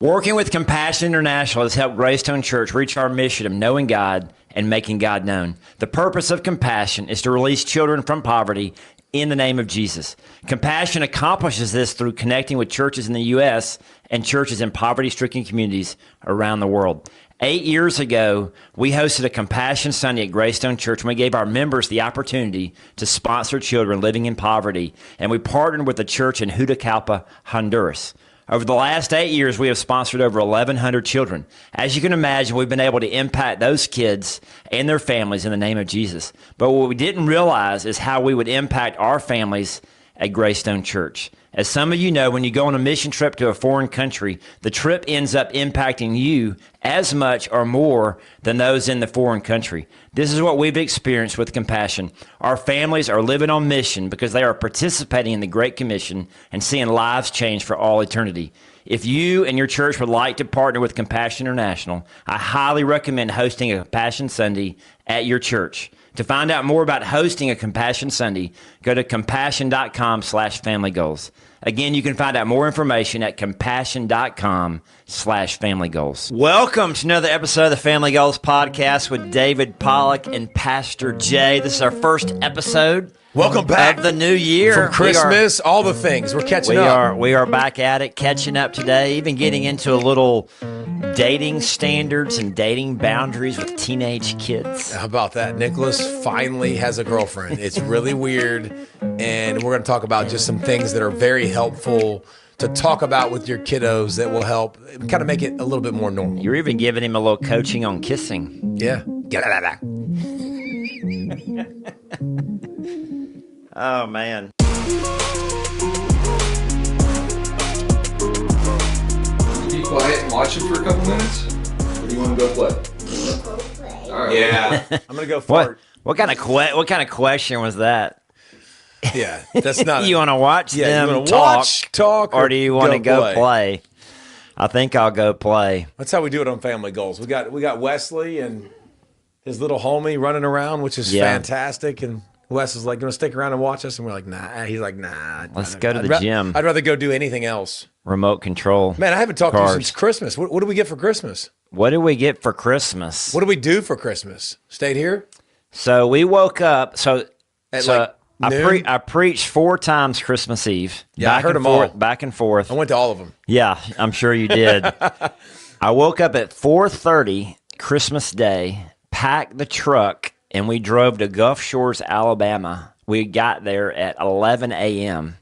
Working with Compassion International has helped Graystone Church reach our mission of knowing God and making God known. The purpose of Compassion is to release children from poverty in the name of Jesus. Compassion accomplishes this through connecting with churches in the U.S. and churches in poverty-stricken communities around the world. 8 years ago, we hosted a Compassion Sunday at Graystone Church, and we gave our members the opportunity to sponsor children living in poverty, and we partnered with a church in Juticalpa, Honduras. Over the last 8 years, we have sponsored over 1,100 children. As you can imagine, we've been able to impact those kids and their families in the name of Jesus. But what we didn't realize is how we would impact our families at Graystone Church. As some of you know, when you go on a mission trip to a foreign country, the trip ends up impacting you as much or more than those in the foreign country. This is what we've experienced with Compassion. Our families are living on mission because they are participating in the Great Commission and seeing lives change for all eternity. If you and your church would like to partner with Compassion International, I highly recommend hosting a Compassion Sunday at your church. To find out more about hosting a Compassion Sunday, go to compassion.com/familygoals. Again, you can find out more information at compassion.com/familygoals. Welcome to another episode of the Family Goals Podcast with David Pollack and Pastor Jay. This is our first episode. Welcome back of the new year. From Christmas, all the things. We're catching up. We are back at it, catching up today, even getting into a little dating standards and dating boundaries with teenage kids. How about that? Nicholas finally has a girlfriend. It's really weird, and we're going to talk about just some things that are very helpful to talk about with your kiddos that will help kind of make it a little bit more normal. You're even giving him a little coaching on kissing. Yeah. Oh, man. Be quiet and watch it for a couple minutes? Or do you want to go play? All right. Yeah. I'm going to go fart. What kind of question was that? Yeah, that's not. You want to watch them you talk, or do you want to go play? I think I'll go play. That's how we do it on Family Goals. We got Wesley and his little homie running around, which is fantastic, and Wes is like, "Gonna stick around and watch us," and we're like, "Nah." He's like, "Nah." Let's go to the gym. I'd rather go do anything else. Remote control. Man, I haven't talked to you since Christmas. What did we get for Christmas? What did we get for Christmas? What did we do for Christmas? Stayed here. So we woke up. I Noon? preached 4 times Christmas Eve. Yeah, I heard them all. Back and forth. I went to all of them. Yeah, I'm sure you did. I woke up at 4:30 Christmas Day, packed the truck, and we drove to Gulf Shores, Alabama. We got there at 11 a.m.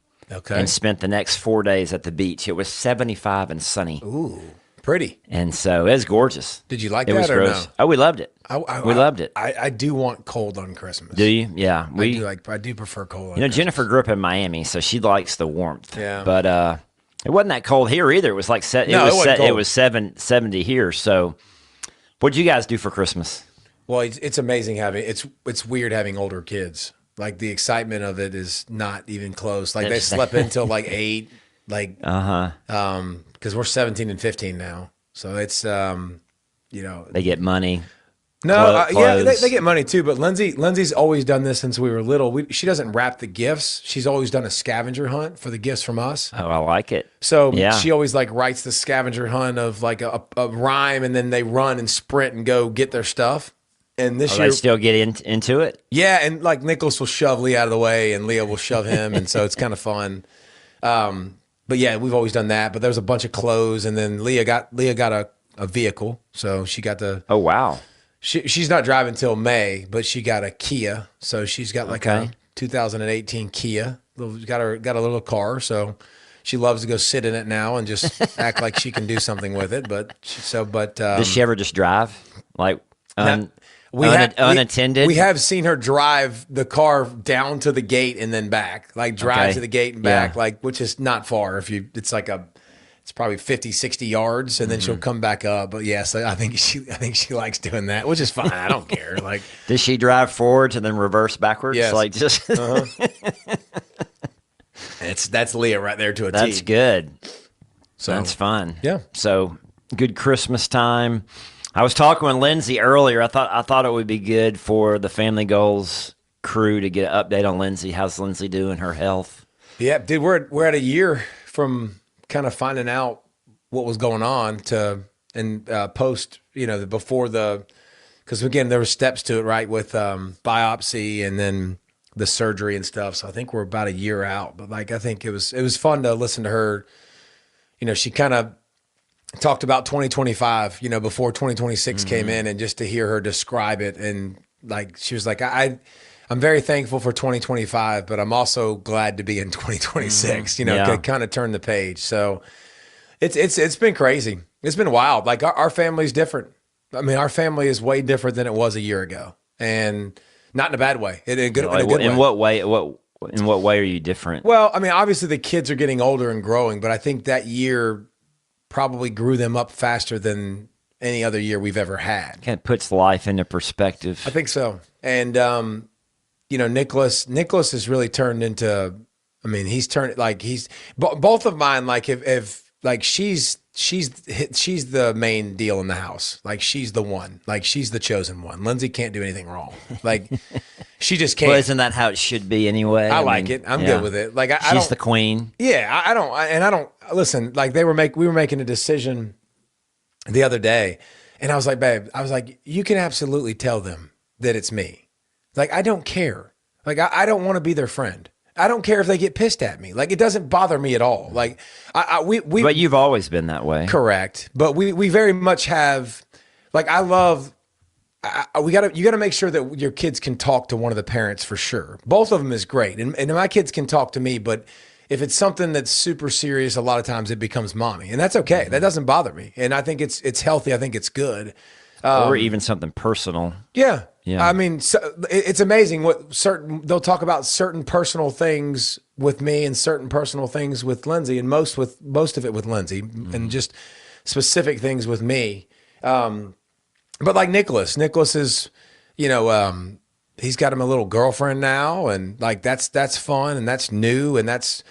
And spent the next 4 days at the beach. It was 75 and sunny. Ooh, pretty. And so it was gorgeous. Did you like it that was or gross. no? Oh, we loved it. We loved it. I do want cold on Christmas. Do you? Yeah. I do prefer cold on Christmas. Jennifer grew up in Miami, so she likes the warmth. Yeah. But it wasn't that cold here either. It was like it was 70 here. So what did you guys do for Christmas? Well, it's amazing it's weird having older kids. Like the excitement of it is not even close. Like they slept until like 8, like because we're 17 and 15 now. So it's they get money. No, they get money too. But Lindsay's always done this since we were little. She doesn't wrap the gifts. She's always done a scavenger hunt for the gifts from us. Oh, I like it. So she always like writes the scavenger hunt of like a rhyme, and then they run and sprint and go get their stuff. And this year, they still get into it? Yeah, and like Nicholas will shove Leah out of the way, and Leah will shove him, and so it's kind of fun. But yeah, we've always done that. But there was a bunch of clothes, and then Leah got a vehicle, so she got the. Oh wow! She's not driving till May, but she got a Kia, so she's got like a 2018 Kia. Got a little car, so she loves to go sit in it now and just act like she can do something with it. Does she ever just drive like? Unattended. We have seen her drive the car down to the gate and then back, like drive to the gate and back, like which is not far. It's probably 50, 60 yards, and then she'll come back up. But yes, I think she likes doing that, which is fine. I don't care. Like, does she drive forwards and then reverse backwards? Yes. Like just. That's Leah right there to a T. That's good. So that's fun. Yeah. So good Christmas time. I was talking with Lindsay earlier. I thought it would be good for the Family Goals crew to get an update on Lindsay. How's Lindsay doing? Her health? Yeah, dude, we're at a year from kind of finding out what was going on and post, before because again, there were steps to it, right? With biopsy and then the surgery and stuff. So I think we're about a year out, but like, I think it was fun to listen to her. She kind of talked about 2025, before 2026 came in, and just to hear her describe it. And like, she was like, I'm very thankful for 2025, but I'm also glad to be in 2026, to kind of turn the page. So it's been crazy. It's been wild. Like our family's different. I mean, our family is way different than it was a year ago, and not in a bad way. In a good way. In what way? In what way are you different? Well, I mean, obviously the kids are getting older and growing, but I think that year probably grew them up faster than any other year we've ever had. Kind of puts life into perspective. I think so. And, Nicholas has really turned into, I mean, he's turned, like, both of mine, like, if like, she's the main deal in the house. Like, she's the one. Like, she's the chosen one. Lindsay can't do anything wrong. Like, she just can't. Well, isn't that how it should be anyway? I like it. I'm good with it. Like, she's the queen. Yeah, I don't listen. Like, we were making a decision the other day, and I was like, babe, you can absolutely tell them that it's me. Like, I don't care. Like, I don't want to be their friend. I don't care if they get pissed at me. Like, it doesn't bother me at all. Like, But you've always been that way. Correct. But we very much have, like, you got to make sure that your kids can talk to one of the parents for sure. Both of them is great. And my kids can talk to me, but if it's something that's super serious, a lot of times it becomes mommy. And that's okay. That doesn't bother me. And I think it's healthy. I think it's good. Or even something personal. Yeah. Yeah. I mean, it's amazing they'll talk about certain personal things with me and certain personal things with Lindsay, and most of it with Lindsay, and just specific things with me. But like Nicholas is, he's got him a little girlfriend now, and like that's fun and that's new and that's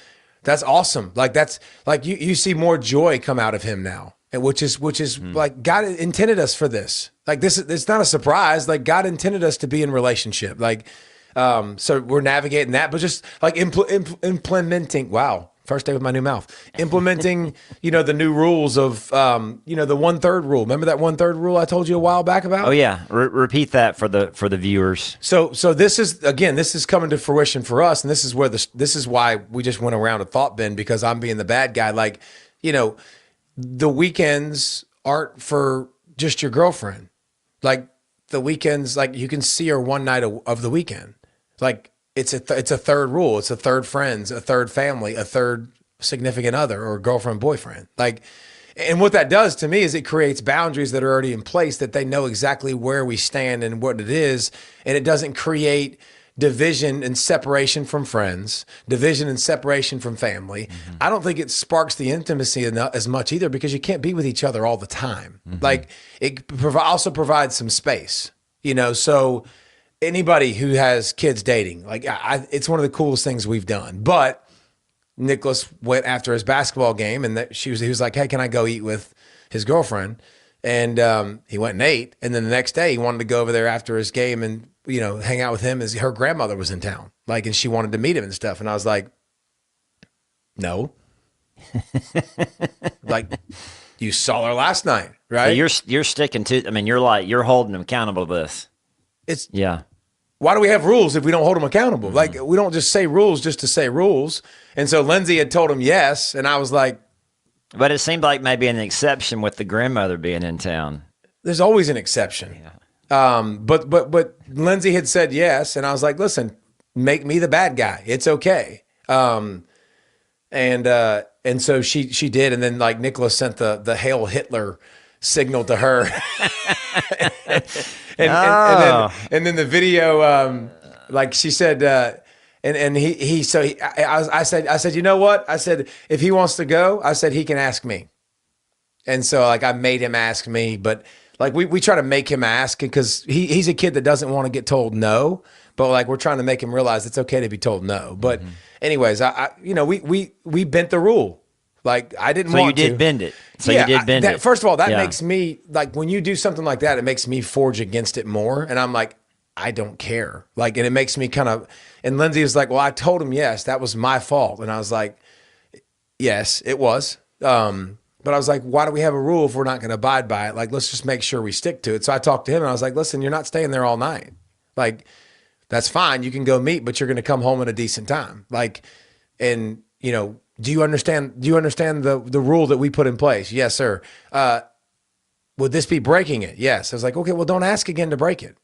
awesome. Like that's like you see more joy come out of him now. And which is like God intended us for this. Like it's not a surprise. Like God intended us to be in relationship. Like, so we're navigating that, but just like implementing. Wow, first day with my new mouth. Implementing, the new rules of, the 1/3 rule. Remember that 1/3 rule I told you a while back about? Oh yeah, repeat that for the viewers. So this is coming to fruition for us, and this is why we just went around a thought bin, because I'm being the bad guy. Like, the weekends aren't for just your girlfriend. Like the weekends, like you can see her one night of the weekend. Like it's a third rule. It's a third friends, a third family, a third significant other or girlfriend, boyfriend. Like, and what that does to me is it creates boundaries that are already in place, that they know exactly where we stand and what it is. And it doesn't create division and separation from friends, division and separation from family. Mm-hmm. I don't think it sparks the intimacy as much either, because you can't be with each other all the time. Mm-hmm. Like it also provides some space, so anybody who has kids dating, like it's one of the coolest things we've done. But Nicholas went after his basketball game, and he was like, hey, can I go eat with his girlfriend? And he went and ate. And then the next day he wanted to go over there after his game and, hang out with him, as her grandmother was in town. Like, and she wanted to meet him and stuff. And I was like, no. Like, you saw her last night, right? So you're sticking to, I mean, you're holding them accountable to this. Yeah. Why do we have rules if we don't hold them accountable? Mm-hmm. Like, we don't just say rules just to say rules. And so Lindsay had told him yes. And I was like, but it seemed like maybe an exception with the grandmother being in town. There's always an exception. Yeah. But Lindsay had said yes, and I was like, listen, make me the bad guy. It's okay. And so she did, and then like Nicholas sent the Hail Hitler signal to her. and then the video, like she said, I said, you know what? I said, if he wants to go, I said, he can ask me. And so like I made him ask me, but like we try to make him ask, because he's a kid that doesn't want to get told no, but like we're trying to make him realize it's okay to be told no. But anyways, we bent the rule. Like I didn't want to. So you did bend it. So you did bend it. First of all, that makes me, like when you do something like that, it makes me forge against it more. And I'm like, I don't care. Like, and it makes me kind of, and Lindsay was like, well, I told him yes, that was my fault. And I was like, yes, it was. But I was like, why do we have a rule if we're not going to abide by it? Like, let's just make sure we stick to it. So I talked to him and I was like, listen, you're not staying there all night. Like, that's fine. You can go meet, but you're going to come home at a decent time. Like, and you know, do you understand the rule that we put in place? Yes, sir. Would this be breaking it? Yes. I was like, okay, well, don't ask again to break it.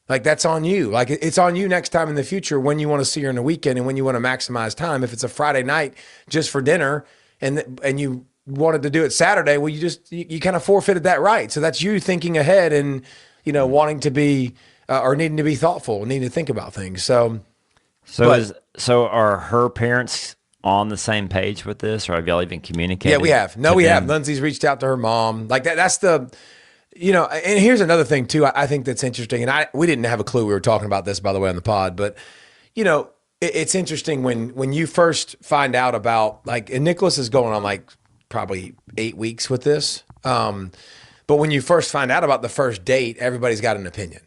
Like, that's on you. Like, it's on you next time in the future when you want to see her in the weekend and when you want to maximize time. If it's a Friday night just for dinner and you wanted to do it Saturday, well, you kind of forfeited that right. So that's you thinking ahead and, you know, wanting to be or needing to be thoughtful, needing to think about things. So are her parents on the same page with this, or have y'all even communicated? Yeah, we have. No, we have. Lindsay's reached out to her mom. Like that's the, you know, and here's another thing too, I think that's interesting. And we didn't have a clue we were talking about this, by the way, on the pod, but you know, it's interesting when you first find out about, like, and Nicholas is going on like probably 8 weeks with this. But when you first find out about the first date, everybody's got an opinion,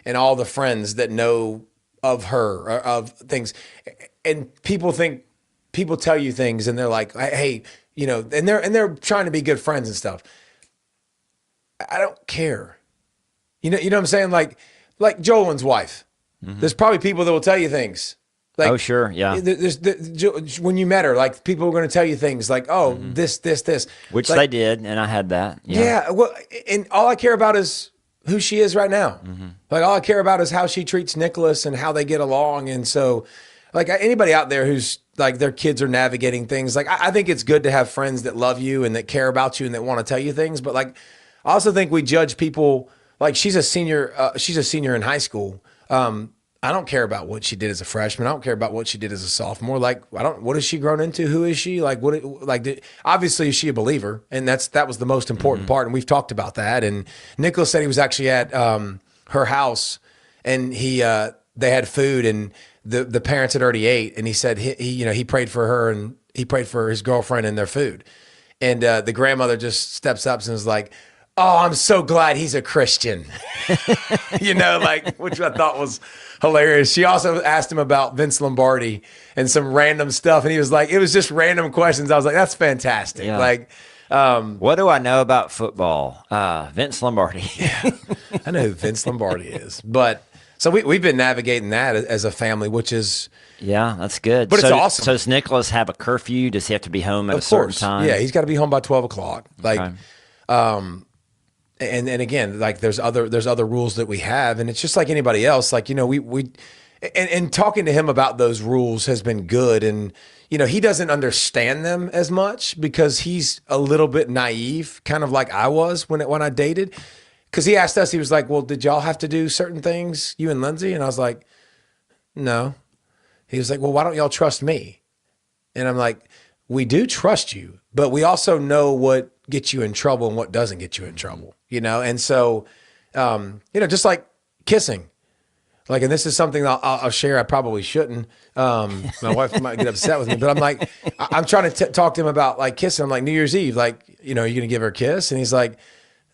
and all the friends that know of her or of things, and people tell you things and they're like, hey, you know, and they're trying to be good friends and stuff. I don't care. You know what I'm saying? Like Jolen's wife. Mm-hmm. There's probably people that will tell you things. Like, oh, sure. Yeah. When you met her, like, people are going to tell you things like, oh, this. Which like, they did, and I had that. Yeah. Well, and all I care about is who she is right now. Mm-hmm. Like, all I care about is how she treats Nicholas and how they get along. And so, like, anybody out there who's like their kids are navigating things, like, I think it's good to have friends that love you and that care about you and that want to tell you things. But like, I also think we judge people. Like, she's a senior in high school. I don't care about what she did as a freshman. I don't care about what she did as a sophomore. Like, what has she grown into? Who is she? Like, obviously, is she a believer? And that was the most important part. And we've talked about that. And Nicholas said he was actually at her house, and they had food, and the parents had already ate. And he said he prayed for her, and he prayed for his girlfriend and their food. And the grandmother just steps up and is like, oh, I'm so glad he's a Christian, which I thought was hilarious. She also asked him about Vince Lombardi and some random stuff. And he was like, it was just random questions. I was like, that's fantastic. Yeah. Like, what do I know about football? Vince Lombardi. Yeah, I know who Vince Lombardi is. But so we've been navigating that as a family, which is. Yeah, that's good. But it's awesome. So does Nicholas have a curfew? Does he have to be home at a certain time? Yeah, he's got to be home by 12 o'clock. Like, okay. And again, like there's other rules that we have, and it's just like anybody else. Like, you know, we talking to him about those rules has been good, and you know, he doesn't understand them as much because he's a little bit naive, kind of like I was when I dated. Because he asked us, he was like, "Well, did y'all have to do certain things, you and Lindsay?" And I was like, "No." He was like, "Well, why don't y'all trust me?" And I'm like, "We do trust you, but we also know what gets you in trouble and what doesn't get you in trouble, you know?" And so, just like kissing, like, and this is something I'll share. I probably shouldn't. My wife might get upset with me, but I'm like, I'm trying to talk to him about like kissing. I'm like, New Year's Eve, like, you know, are you going to give her a kiss? And he's like,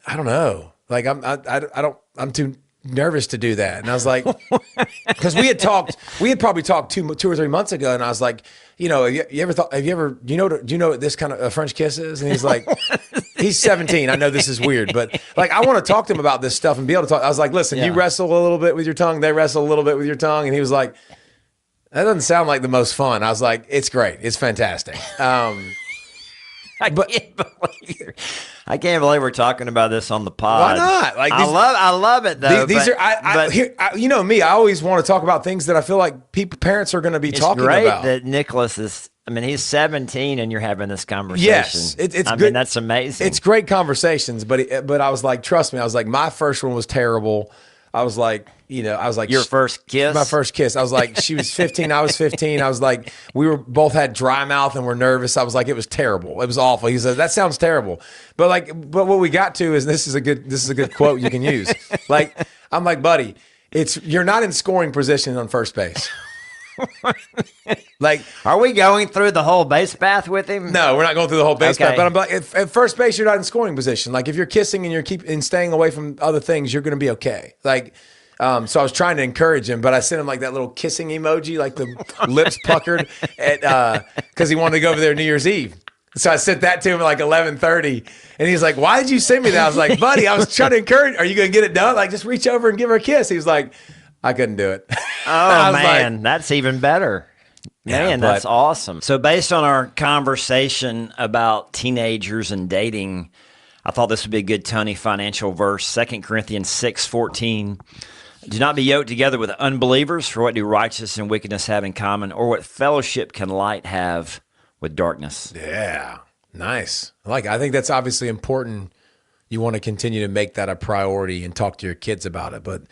I don't know. Like, I'm too nervous to do that. And I was like, because we had probably talked 2 or 3 months ago. And I was like, you know, do you know what this kind of a French kiss is? And he's like, he's 17. I know this is weird, but like, I want to talk to him about this stuff and be able to talk. I was like, listen, You wrestle a little bit with your tongue. They wrestle a little bit with your tongue. And he was like, that doesn't sound like the most fun. I was like, it's great. It's fantastic. I can't believe we're talking about this on the pod. Why not? Like, I love it though. These are you know me. I always want to talk about things that I feel like parents are going to be talking about. It's great that Nicholas is. I mean, he's 17, and you're having this conversation. Yes, it's good. I mean, that's amazing. It's great conversations, but I was like, trust me. I was like, my first one was terrible. I was like, your first kiss? My first kiss. I was like, she was 15. I was 15. I was like, we both had dry mouth and were nervous. I was like, it was terrible. It was awful. He said, that sounds terrible. But what we got to is, this is a good quote you can use. Like, I'm like, buddy, you're not in scoring position on first base. Like, are we going through the whole base path with him? No, we're not going through the whole base path. But I'm like, at first base, you're not in scoring position. Like, if you're kissing and you're staying away from other things, you're going to be okay. Like, so I was trying to encourage him, but I sent him like that little kissing emoji, like the lips puckered, because he wanted to go over there New Year's Eve. So I sent that to him at like 11:30, and he's like, "Why did you send me that?" I was like, "Buddy, I was trying to encourage. Are you going to get it done? Like, just reach over and give her a kiss." He was like, "I couldn't do it." Oh man, that's even better. Man, that's but- awesome. So based on our conversation about teenagers and dating, I thought this would be a good Tony financial verse, 2 Corinthians 6:14. Do not be yoked together with unbelievers, for what do righteousness and wickedness have in common, or what fellowship can light have with darkness? Yeah, nice. I think that's obviously important. You want to continue to make that a priority and talk to your kids about it. But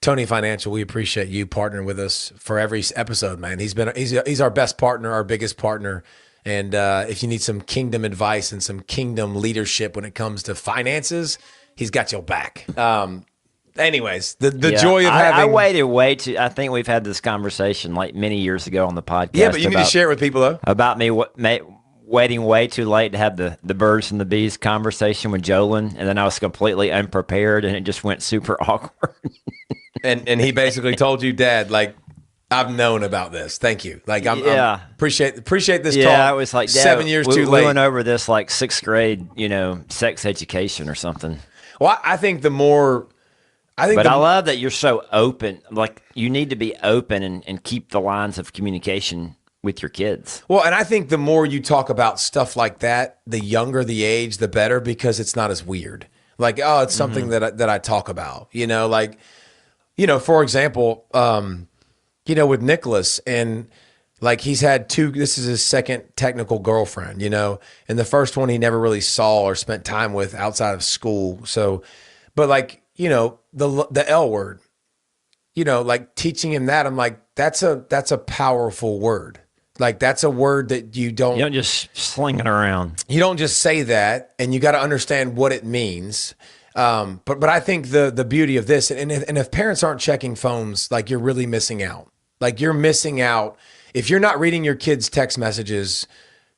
Tony Financial, we appreciate you partnering with us for every episode, man. He's our best partner, our biggest partner. And if you need some kingdom advice and some kingdom leadership when it comes to finances, he's got your back. Anyways, the joy of having... I waited way too... I think we've had this conversation like many years ago on the podcast. Yeah, but you need to share it with people, though. About me waiting way too late to have the birds and the bees conversation with Jolyn, and then I was completely unprepared, and it just went super awkward. and he basically told you, Dad, like, I've known about this. Thank you. Like, I'm appreciate this talk. Yeah, it was like, Dad, 7 years too late. We went over this like 6th grade, sex education or something. Well, I think the more... I love that you're so open. Like, you need to be open and keep the lines of communication with your kids. Well, and I think the more you talk about stuff like that, the younger the age, the better, because it's not as weird. Like, oh, it's something that I talk about, for example, with Nicholas, and like he's had this is his second technical girlfriend, and the first one he never really saw or spent time with outside of school. So, but like, the L word, like teaching him that, I'm like, that's a powerful word. Like, that's a word that you don't just sling it around. You don't just say that, and you got to understand what it means. But I think the beauty of this, and if parents aren't checking phones, like, you're really missing out. Like, you're missing out. If you're not reading your kids' text messages,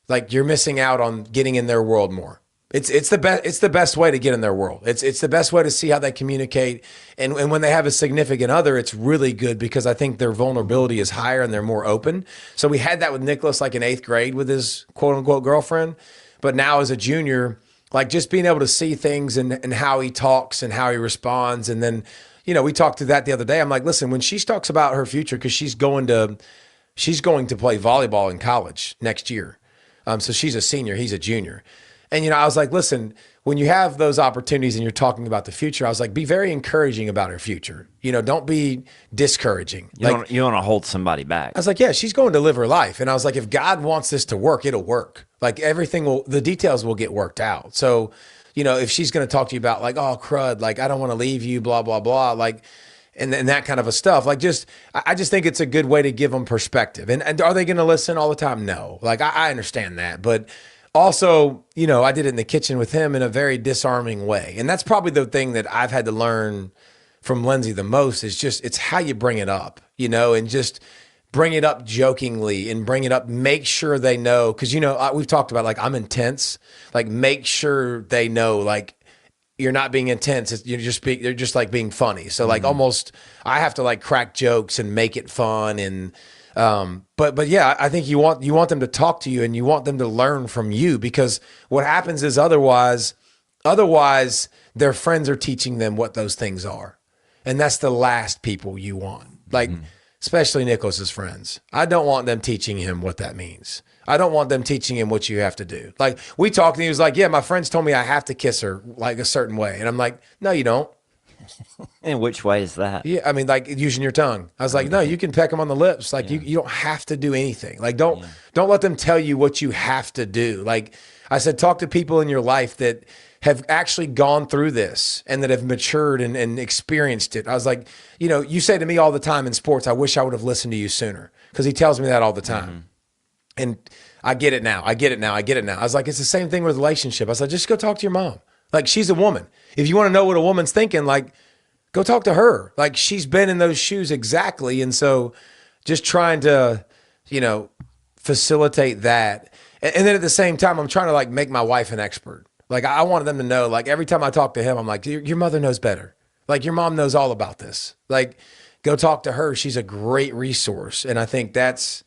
like, you're missing out on getting in their world more. It's the best way to get in their world. It's the best way to see how they communicate. And when they have a significant other, it's really good because I think their vulnerability is higher and they're more open. So we had that with Nicholas, like in 8th grade with his quote unquote girlfriend. But now as a junior, like, just being able to see things and how he talks and how he responds. And then, we talked to that the other day. I'm like, listen, when she talks about her future, because she's going to play volleyball in college next year. So she's a senior, he's a junior. And, I was like, listen, when you have those opportunities and you're talking about the future, I was like, be very encouraging about her future. Don't be discouraging. You don't want to hold somebody back. I was like, yeah, she's going to live her life. And I was like, if God wants this to work, it'll work. Like, the details will get worked out. So, if she's going to talk to you about like, oh, crud, like, I don't want to leave you, blah, blah, blah, like, and that kind of a stuff, like, I just think it's a good way to give them perspective. And are they going to listen all the time? No. Like, I understand that. But also, I did it in the kitchen with him in a very disarming way. And that's probably the thing that I've had to learn from Lindsay the most is it's how you bring it up, and just bring it up jokingly and bring it up, make sure they know. Cause we've talked about, like, I'm intense, like, make sure they know, like, you're not being intense. You're just like being funny. So like almost I have to like crack jokes and make it fun. And, but yeah, I think you want them to talk to you and you want them to learn from you, because what happens is otherwise their friends are teaching them what those things are. And that's the last people you want. Like, especially Nicholas's friends. I don't want them teaching him what that means. I don't want them teaching him what you have to do. Like, we talked and he was like, yeah, my friends told me I have to kiss her like a certain way. And I'm like, no, you don't. And which way is that? Yeah, I mean, like using your tongue. I was like, no, you can peck them on the lips. Like, you don't have to do anything. Like, don't let them tell you what you have to do. Like I said, talk to people in your life that have actually gone through this and that have matured and experienced it. I was like, you say to me all the time in sports, I wish I would have listened to you sooner, because he tells me that all the time. And I get it now. I was like, it's the same thing with relationship. I was like, just go talk to your mom. Like, she's a woman. If you want to know what a woman's thinking, like, go talk to her. Like, she's been in those shoes exactly. And so just trying to, facilitate that. And then at the same time, I'm trying to like make my wife an expert. Like, I wanted them to know, like, every time I talk to him, I'm like, your mother knows better. Like, your mom knows all about this. Like, go talk to her. She's a great resource. And I think that's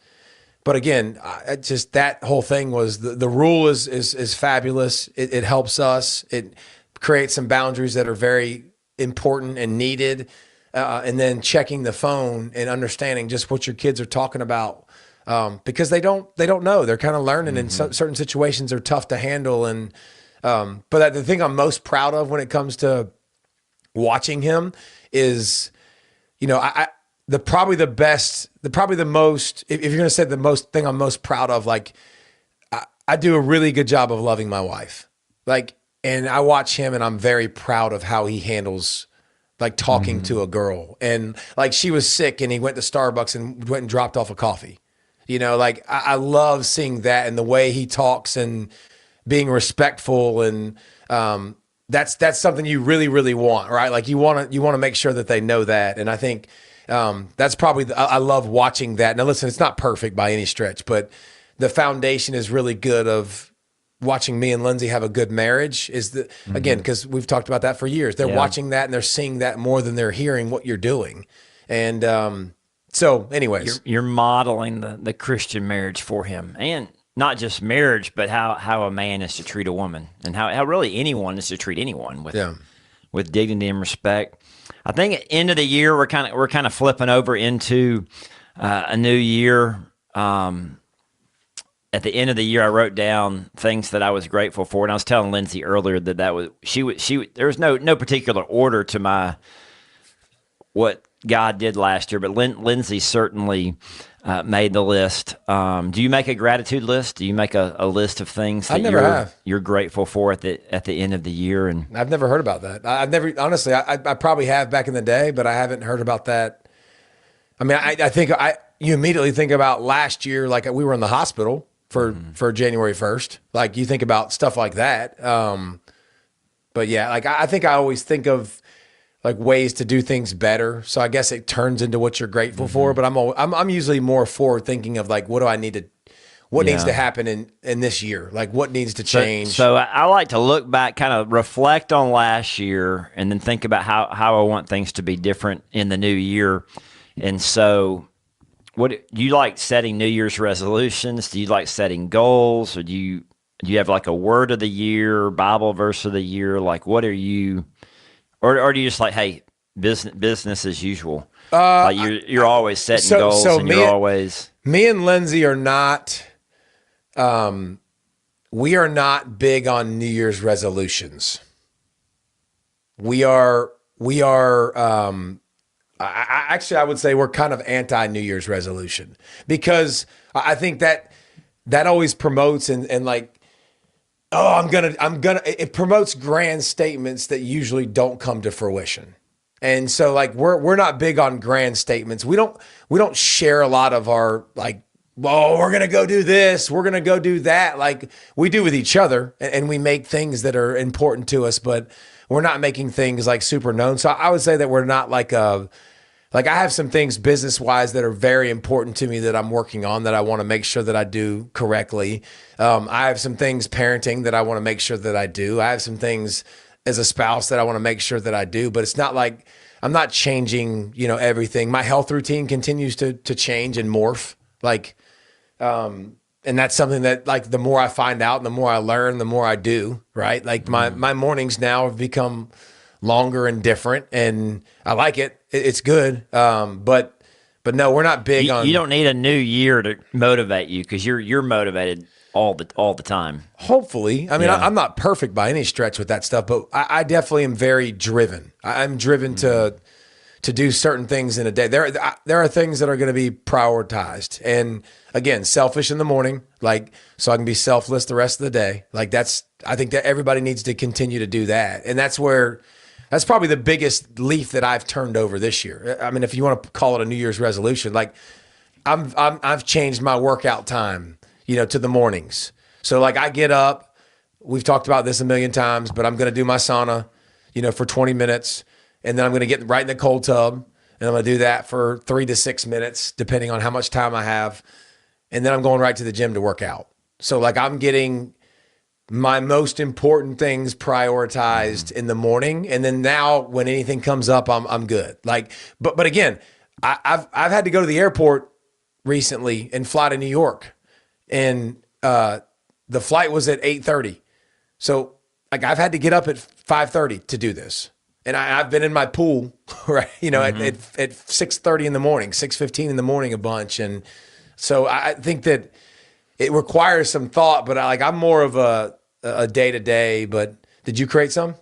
But again, just that whole thing was the rule is fabulous. It helps us. It creates some boundaries that are very important and needed. And then checking the phone and understanding just what your kids are talking about, because they don't know. They're kind of learning, and certain situations are tough to handle. And but the thing I'm most proud of when it comes to watching him is, probably the most, if you're going to say the most thing I'm most proud of, like I do a really good job of loving my wife, and I watch him and I'm very proud of how he handles talking to a girl. And she was sick and he went to Starbucks and went and dropped off a coffee. I love seeing that and the way he talks and being respectful. And that's something you really, really want, right? You want to make sure that they know that. And I think that's probably, I love watching that. Now listen, it's not perfect by any stretch, but the foundation is really good of watching me and Lindsay have a good marriage is again, because we've talked about that for years. They're watching that and they're seeing that more than they're hearing what you're doing. And so anyways. You're modeling the Christian marriage for him. And not just marriage, but how a man is to treat a woman, and how really anyone is to treat anyone with dignity and respect. I think at the end of the year, we're kind of flipping over into a new year. At the end of the year, I wrote down things that I was grateful for, and I was telling Lindsay earlier that was there was no particular order to what God did last year, but Lindsay certainly made the list. Do you make a gratitude list? Do you make a list of things that you're grateful for at the end of the year? And I've never heard about that. I've never, honestly, I probably have back in the day, but I haven't heard about that. I mean, I think you immediately think about last year, we were in the hospital for January 1st. You think about stuff like that. But yeah, I think I always think of ways to do things better. So I guess it turns into what you're grateful for, but I'm usually more forward thinking of what do I need to, what needs to happen in this year? What needs to change? So I like to look back, kind of reflect on last year, and then think about how I want things to be different in the new year. And so what do you like setting New Year's resolutions? Do you like setting goals, or do you have a word of the year, Bible verse of the year? What are you, or do you just hey, business as usual? You're always setting goals, and you're always. Me and Lindsay are not. We are not big on New Year's resolutions. We are. I would say we're kind of anti New Year's resolution, because I think that always promotes and it promotes grand statements that usually don't come to fruition. And so we're not big on grand statements. We don't share a lot of our well, we're going to go do this, we're going to go do that. We do with each other, and we make things that are important to us, but we're not making things super known. So I would say that we're not I have some things business-wise that are very important to me that I'm working on that I want to make sure that I do correctly. I have some things parenting that I want to make sure that I do. I have some things as a spouse that I want to make sure that I do, but it's not I'm not changing, everything. My health routine continues to change and morph. And that's something that the more I find out and the more I learn, the more I do, right? My mornings now have become longer and different, and I like it. It's good. But no, we're not big on. You don't need a new year to motivate you, because you're motivated all the time. Hopefully. I mean, I'm not perfect by any stretch with that stuff, but I definitely am very driven. I'm driven to do certain things in a day. There are things that are going to be prioritized, and again, selfish in the morning, so I can be selfless the rest of the day. I think that everybody needs to continue to do that, and that's probably the biggest leaf that I've turned over this year. I mean, if you want to call it a New Year's resolution, I've changed my workout time, to the mornings. So I get up. We've talked about this a million times, but I'm going to do my sauna, for 20 minutes. And then I'm going to get right in the cold tub, and I'm going to do that for 3 to 6 minutes, depending on how much time I have. And then I'm going right to the gym to work out. So I'm getting my most important things prioritized in the morning. And then now when anything comes up, I'm good. But again, I've had to go to the airport recently and fly to New York, and the flight was at 8:30. So like I've had to get up at 5:30 to do this. And I've been in my pool, right? You know, at 6:30 in the morning, 6:15 in the morning, a bunch. And so I think that it requires some thought, but I'm more of a day-to-day. But did you create some?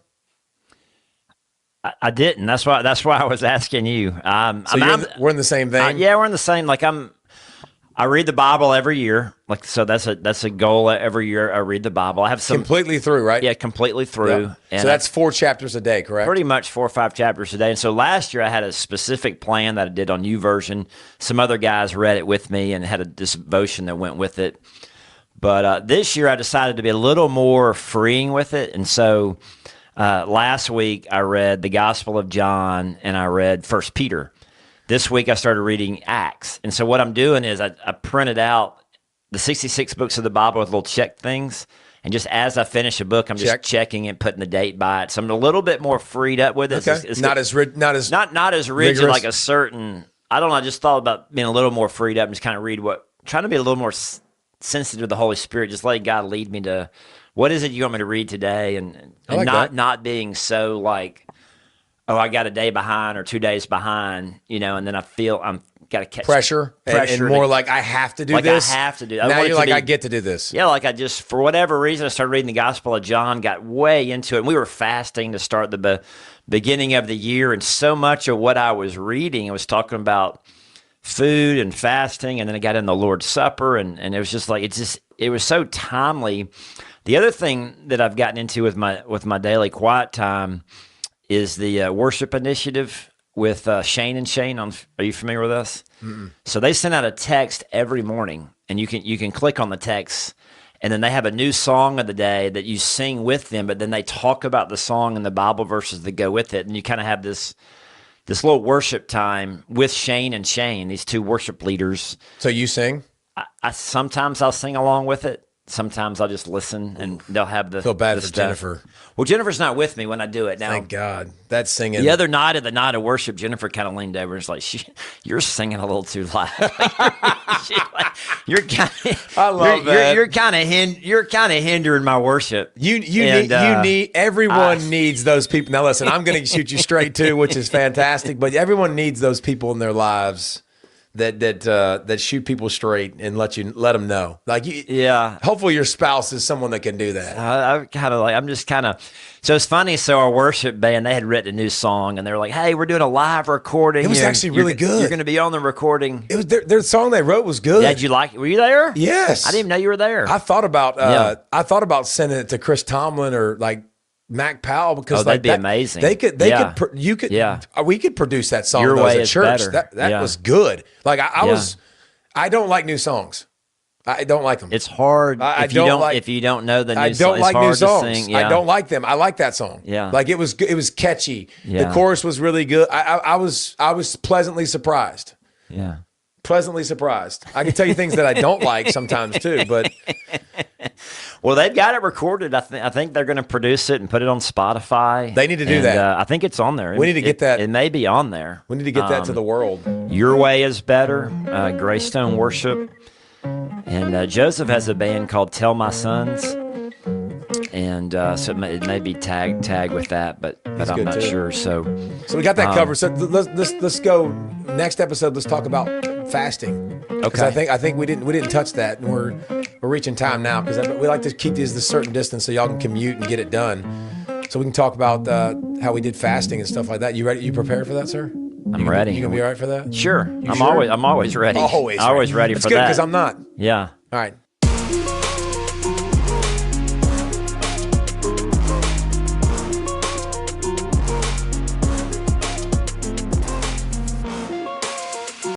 I didn't. That's why I was asking you. So we're in the same vein. Yeah, we're in the same. I read the Bible every year. So that's a goal every year. I read the Bible. I have some completely through, right? Yeah, completely through. Yeah. And so that's 4 chapters a day, correct? Pretty much 4 or 5 chapters a day. And so last year I had a specific plan that I did on YouVersion. Some other guys read it with me and had a devotion that went with it. But this year I decided to be a little more freeing with it. And so last week I read the Gospel of John and I read 1 Peter. This week I started reading Acts. And so what I'm doing is I printed out the 66 books of the Bible with little check things. And just as I finish a book, I'm just checking it, putting the date by it. So I'm a little bit more freed up with it. Okay. It's not as rigid like a certain, I don't know, I just thought about being a little more freed up and just kind of trying to be a little more sensitive to the Holy Spirit, just letting God lead me to, what is it you want me to read today? And not being so like, oh, I got a day behind or 2 days behind, and then I feel I'm got to catch pressure and more like I have to do this. I have to do. Now you're like, I get to do this. Yeah, like I just, for whatever reason, I started reading the Gospel of John, got way into it. And we were fasting to start the beginning of the year, and so much of what I was reading, I was talking about food and fasting, and then I got in the Lord's Supper, and it was just like, it was so timely. The other thing that I've gotten into with my daily quiet time is the worship initiative with Shane and Shane. Are you familiar with this? Mm-mm. So they send out a text every morning, and you can click on the text, and then they have a new song of the day that you sing with them, but then they talk about the song and the Bible verses that go with it, and you kind of have this little worship time with Shane and Shane, these 2 worship leaders. So you sing? I sometimes I'll sing along with it. Sometimes I'll just listen, and they'll have the feel bad the for stuff. Jennifer. Well, Jennifer's not with me when I do it now. Thank God. That's singing. The other night at the night of worship, Jennifer kind of leaned over and was like, "You're singing a little too loud." You're kind of. I love that. You're kind of hindering my worship. You need everyone needs those people. Now listen, I'm going to shoot you straight too, which is fantastic. But everyone needs those people in their lives that shoot people straight and let them know. Hopefully your spouse is someone that can do that. So it's funny. So our worship band, they had written a new song, and they were like, "Hey, we're doing a live recording. It was actually really good. You're going to be on the recording." It was their song they wrote was good. Yeah, did you like it? Were you there? Yes. I didn't even know you were there. I thought about sending it to Chris Tomlin or like Mac Powell, because that'd be amazing. We could produce that song Your Way at is church. Better. That was good. Like I don't like new songs. I don't like them. It's hard if you don't know the new song. I don't like new songs. Sing. Yeah. I don't like them. I like that song. Yeah, like it was catchy. Yeah. The chorus was really good. I was pleasantly surprised. Yeah, pleasantly surprised. I can tell you things that I don't like sometimes too, but. Well, they've got it recorded. I think they're going to produce it and put it on Spotify. They need to do that. I think it's on there. We need to get that. It may be on there. We need to get that to the world. Your Way is Better, Graystone Worship. And Joseph has a band called Tell My Sons. And so it may be tag with that, but I'm not sure. So we got that covered. So let's go next episode. Let's talk about fasting. Okay. I think we didn't touch that, and we're reaching time now because we like to keep these a certain distance so y'all can commute and get it done. So we can talk about how we did fasting and stuff like that. You ready? You prepared for that, sir? I'm ready. You gonna be all right for that? Sure. I'm always ready. Always ready for good, that. because I'm not. Yeah. All right.